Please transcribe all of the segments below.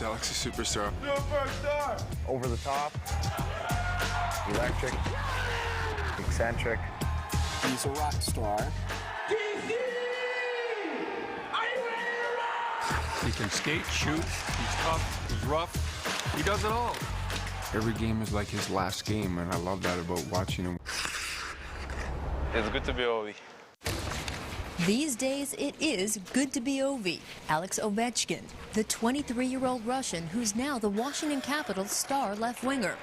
Alex is a superstar. Superstar! Over the top, electric, eccentric. He's a rock star. He can skate, shoot, he's tough, he's rough, he does it all. Every game is like his last game, and I love that about watching him. It's good to be Ovie. These days, it is good to be Ovie. Alex Ovechkin, the 23-year-old Russian who's now the Washington Capitals star left winger.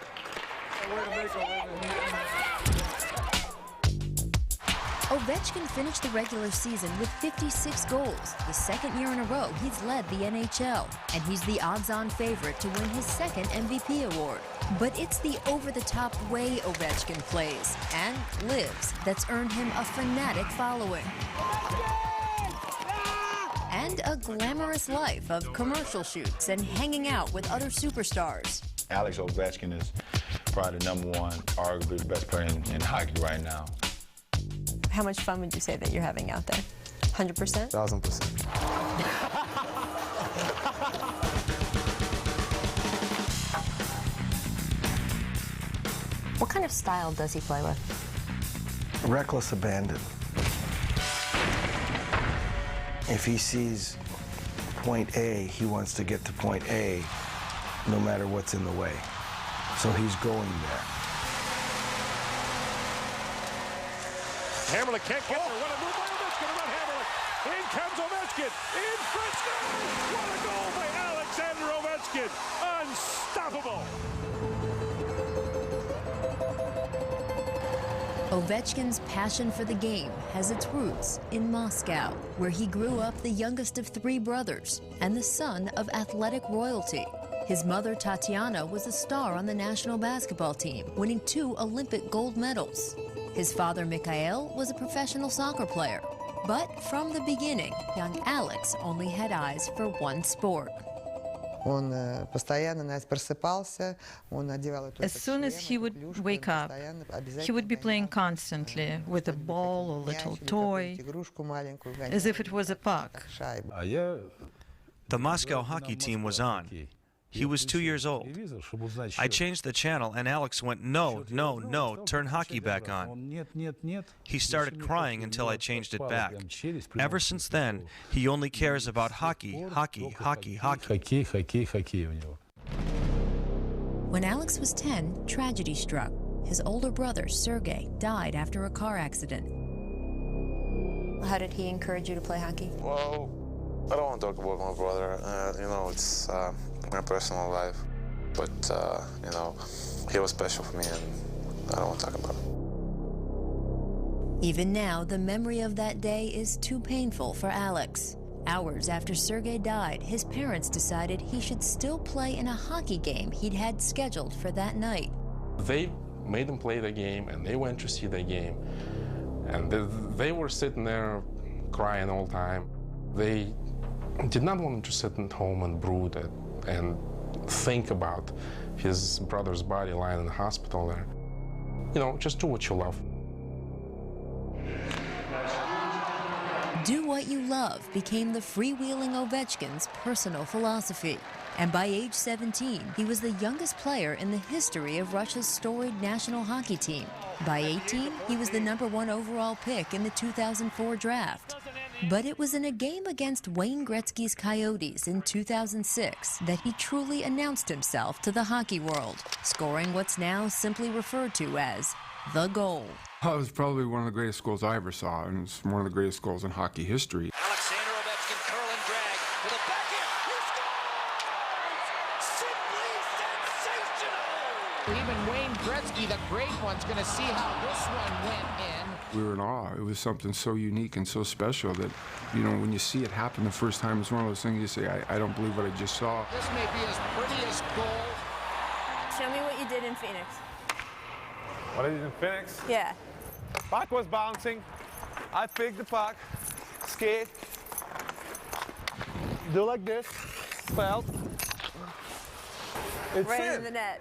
Ovechkin finished the regular season with 56 goals, the second year in a row he's led the NHL, and he's the odds-on favorite to win his second MVP award. But it's the over-the-top way Ovechkin plays and lives that's earned him a fanatic following. And a glamorous life of commercial shoots and hanging out with other superstars. Alex Ovechkin is probably the #1, arguably the best player in hockey right now. How much fun would you say that you're having out there? 100%? 1000%. What kind of style does he play with? Reckless abandon. If he sees point A, he wants to get to point A no matter what's in the way. So he's going there. Hammerlick can't get there. What a move by Ovechkin around Hammerlick. In comes Ovechkin. In front. What a goal by Alexander Ovechkin. Unstoppable. Ovechkin's passion for the game has its roots in Moscow, where he grew up the youngest of 3 brothers and the son of athletic royalty. His mother, Tatiana, was a star on the national basketball team, winning 2 Olympic gold medals. His father, Mikhail, was a professional soccer player. But from the beginning, young Alex only had eyes for one sport. As soon as he would wake up, he would be playing constantly with a ball or little toy, as if it was a puck. The Moscow hockey team was on. He was 2 years old. I changed the channel, and Alex went, "No, no, no, turn hockey back on." He started crying until I changed it back. Ever since then, he only cares about hockey, hockey, hockey, hockey. When Alex was 10, tragedy struck. His older brother, Sergei, died after a car accident. How did he encourage you to play hockey? Well, I don't want to talk about my brother. You know, it's my personal life. But, you know, he was special for me, and I don't want to talk about it. Even now, the memory of that day is too painful for Alex. Hours after Sergei died, his parents decided he should still play in a hockey game he'd had scheduled for that night. They made him play the game, and they went to see the game. And they were sitting there crying all the time. They did not want him to sit at home and brood and think about his brother's body lying in the hospital there. You know, just do what you love. Do what you love became the freewheeling Ovechkin's personal philosophy. And by age 17, he was the youngest player in the history of Russia's storied national hockey team. By 18, he was the #1 overall pick in the 2004 draft. But it was in a game against Wayne Gretzky's Coyotes in 2006 that he truly announced himself to the hockey world, scoring what's now simply referred to as the goal. Well, it was probably one of the greatest goals I ever saw, and it's one of the greatest goals in hockey history. Alexander Ovechkin, curl and drag with a backhand. He scores! Simply sensational! Even Wayne Gretzky, the great one's going to see how this one went in. We were in awe. It was something so unique and so special that, you know, when you see it happen the first time, it's one of those things you say, I don't believe what I just saw. This may be his prettiest goal. Show me what you did in Phoenix. What I did in Phoenix? Yeah. Puck was bouncing. I picked the puck, skate, do like this, felt. It's right in the net.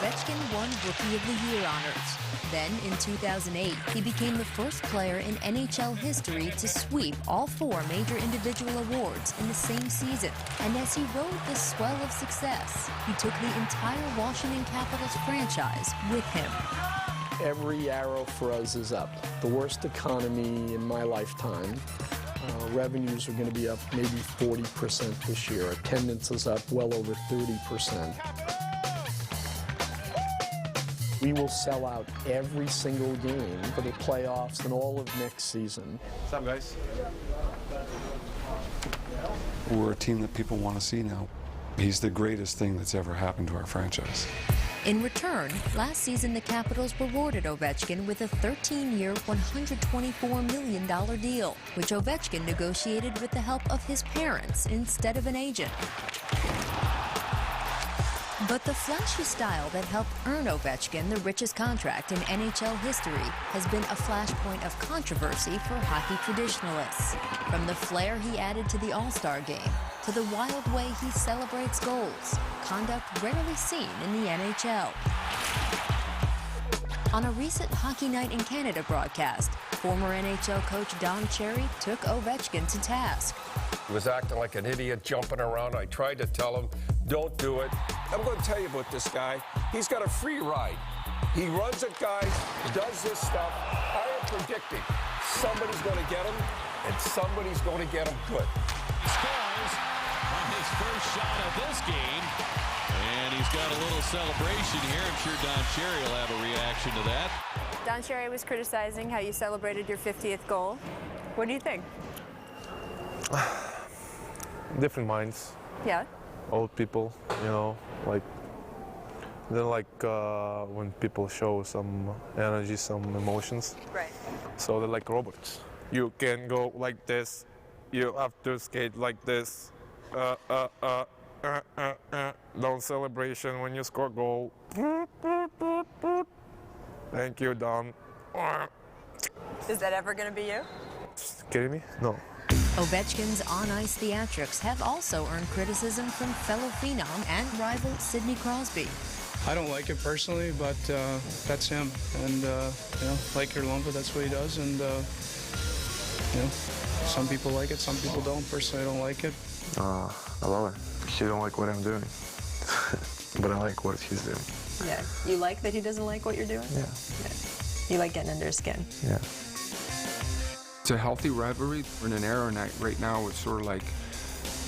Ovechkin won Rookie of the Year honors. Then, in 2008, he became the first player in NHL history to sweep all 4 major individual awards in the same season. And as he rode the swell of success, he took the entire Washington Capitals franchise with him. Every arrow for us is up. The worst economy in my lifetime. Revenues are going to be up maybe 40% this year. Attendance is up well over 30%. We will sell out every single game for the playoffs and all of next season. What's up, guys? We're a team that people want to see now. He's the greatest thing that's ever happened to our franchise. In return, last season the Capitals rewarded Ovechkin with a 13-year, $124 million deal, which Ovechkin negotiated with the help of his parents instead of an agent. But the flashy style that helped earn Ovechkin the richest contract in NHL history has been a flashpoint of controversy for hockey traditionalists. From the flair he added to the All-Star game to the wild way he celebrates goals, conduct rarely seen in the NHL. On a recent Hockey Night in Canada broadcast, former NHL coach Don Cherry took Ovechkin to task. He was acting like an idiot, jumping around. I tried to tell him, don't do it. I'm going to tell you about this guy. He's got a free ride. He runs at guys, does this stuff. I am predicting somebody's going to get him, and somebody's going to get him good. He scores on his first shot of this game, and he's got a little celebration here. I'm sure Don Cherry will have a reaction to that. Don Cherry was criticizing how you celebrated your 50th goal. What do you think? Different minds. Yeah. Old people, you know, like they like when people show some energy, some emotions. Right. So they're like robots. You can go like this. You have to skate like this. Don't celebration when you score goal. Thank you, Don. Is that ever going to be you? Kidding me? No. Ovechkin's on-ice theatrics have also earned criticism from fellow phenom and rival Sidney Crosby. I don't like it personally, but that's him. And, you know, like it or lump it, that's what he does. And, you know, some people like it, some people don't. Personally, I don't like it. I love it. She don't like what I'm doing, but I like what she's doing. Yeah. You like that he doesn't like what you're doing? Yeah. You like getting under his skin? Yeah. It's a healthy rivalry. We're in an era right now, it's sort of like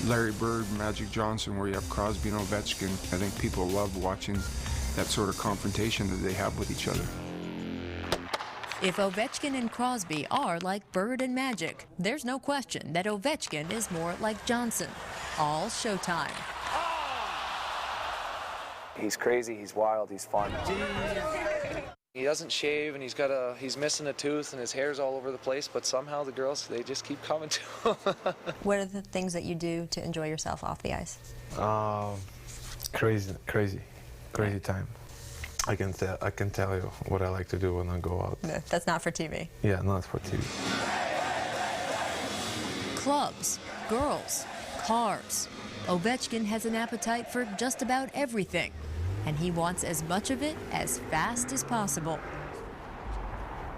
Larry Bird, Magic Johnson, where you have Crosby and Ovechkin. I think people love watching that sort of confrontation that they have with each other. If Ovechkin and Crosby are like Bird and Magic, there's no question that Ovechkin is more like Johnson. All Showtime. He's crazy, he's wild, he's fun. He doesn't shave, and he's missing a tooth, and his hair's all over the place, but somehow the girls, they just keep coming to him. What are the things that you do to enjoy yourself off the ice? Crazy time. I can tell you what I like to do when I go out. No, that's not for TV. Yeah, not for TV. Clubs, girls, cars. Ovechkin has an appetite for just about everything, and he wants as much of it as fast as possible.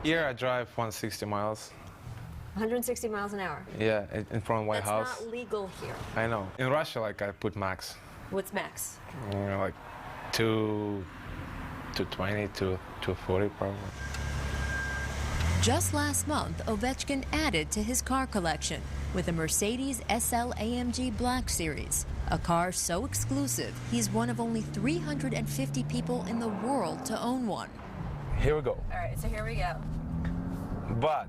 Here I drive 160 miles. 160 miles an hour? Yeah, in front of White House. That's not legal here. I know. In Russia, like, I put max. What's max? You know, like 220 to 240 probably. Just last month, Ovechkin added to his car collection with a Mercedes SL AMG Black Series, a car so exclusive he's one of only 350 people in the world to own one. Here we go. All right, so here we go. But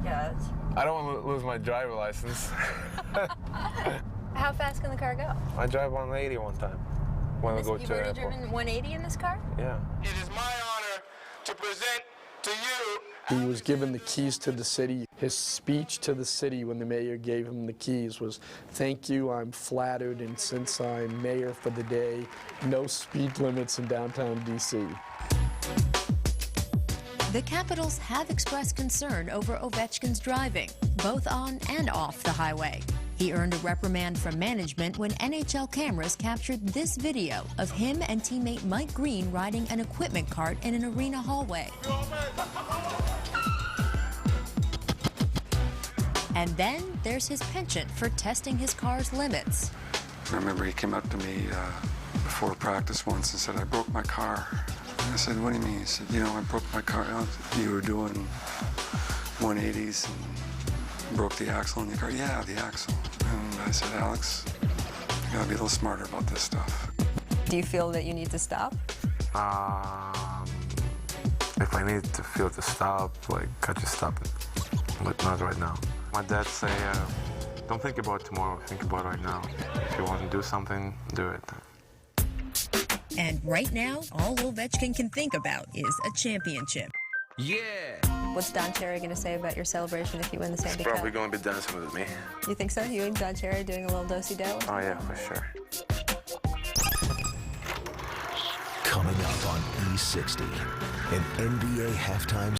Yes. I don't want to lose my driver license. How fast can the car go? I drive 180 one time when I go to You've the already airport. driven 180 in this car? Yeah. It is my honor to present to you. He was given the keys to the city. His speech to the city when the mayor gave him the keys was, "Thank you, I'm flattered, and since I'm mayor for the day, no speed limits in downtown DC." The Capitals have expressed concern over Ovechkin's driving, both on and off the highway. He earned a reprimand from management when NHL cameras captured this video of him and teammate Mike Green riding an equipment cart in an arena hallway. And then there's his penchant for testing his car's limits. I remember he came up to me before practice once and said, "I broke my car." I said, "What do you mean?" He said, "You know, I broke my car. You were doing 180s and broke the axle in your car." "Yeah, the axle." And I said, "Alex, you gotta be a little smarter about this stuff." Do you feel that you need to stop? If I need to feel to stop, like, I just stop it. But not right now. My dad say, don't think about tomorrow, think about right now. If you want to do something, do it. And right now, all Ovechkin can think about is a championship. Yeah! What's Don Cherry going to say about your celebration if you win the Stanley Cup? Probably going to be dancing with me. You think so? You and Don Cherry doing a little do-si-do? Oh, yeah, for sure. Coming up on E60, an NBA halftime